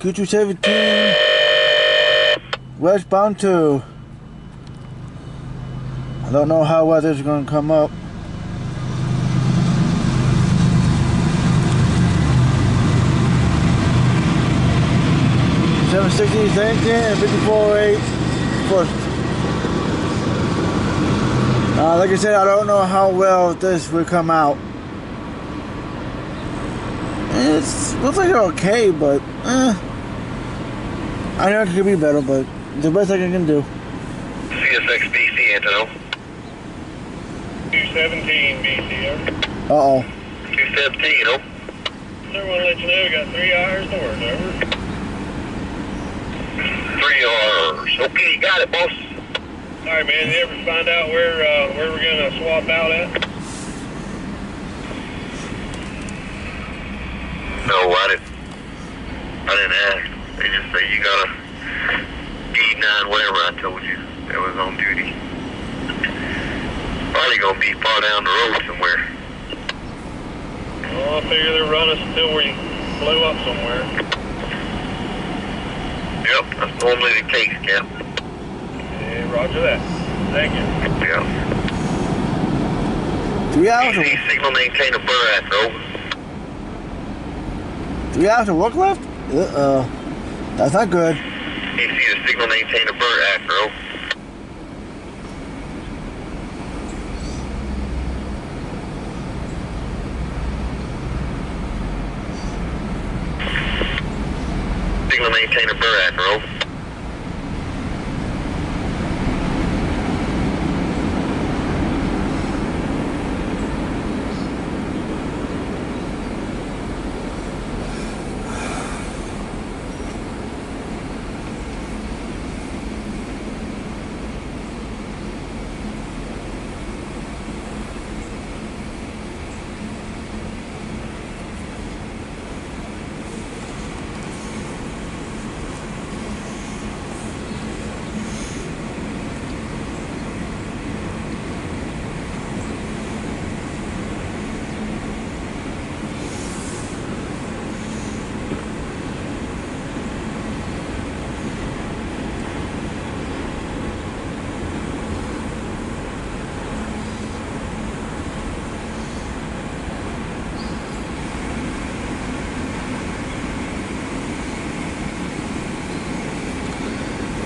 Q217 westbound 2. I don't know how weather's going to come up. .760 St. and 54.8 first. Like I said, I don't know how well this will come out. It looks like okay, but I know it could be better, but the best I can do. CSX BC, Antonio. 217 BC, over. Uh-oh. 217, oh. Sir, want to let you know we got 3 hours north, over. 3 hours. Okay, got it, boss. Alright, man, did you ever find out where we're going to swap out at? No, I didn't ask. They just say you got a D9, whatever I told you that was on duty. Probably gonna be far down the road somewhere. Well, I figure they'll run us until we blow up somewhere. Yep, that's normally the case, Cap. Yeah, roger that. Thank you. Yeah. 3 hours DC signal maintain a burr after, over. 3 hours of work left? That's not good. DC the signal maintain a burr after, over. Signal maintain a burr after, over.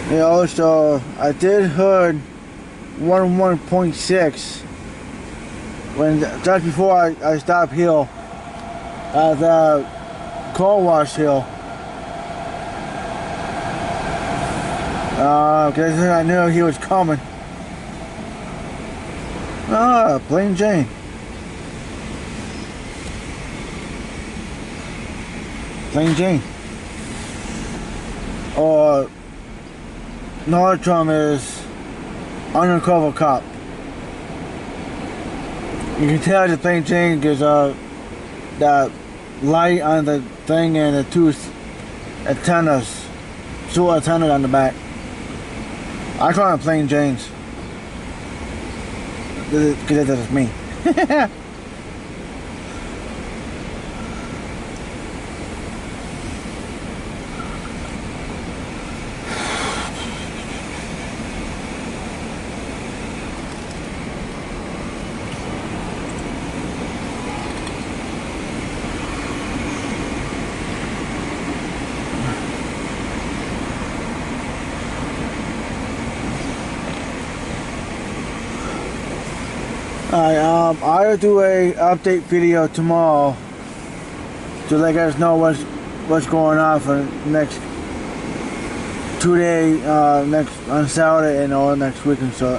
Yeah, also, I did heard 1.6 when just before I stopped hill at the car wash hill. Because I knew he was coming. Plain Jane. Plain Jane. Or another term is undercover cop. You can tell the Plain Jane because that light on the thing and the two antennas, two antennas on the back. I call them Plain Janes because that's me. I'll do a update video tomorrow to let guys know what's going on for the next 2 days, next on Saturday and all next week and such.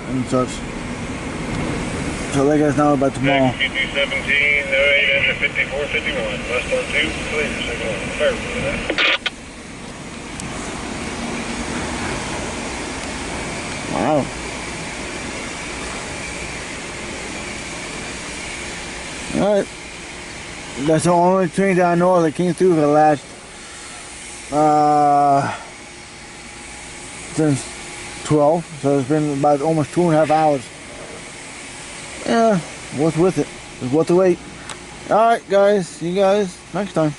So let guys know about tomorrow. Q217-08 5451. West on 2, clear. Signal fair for that. Wow. Alright, that's the only train that I know that came through for the last, since 12, so it's been about almost 2.5 hours. Yeah, what's with it? It's worth the wait. Alright guys, see you guys next time.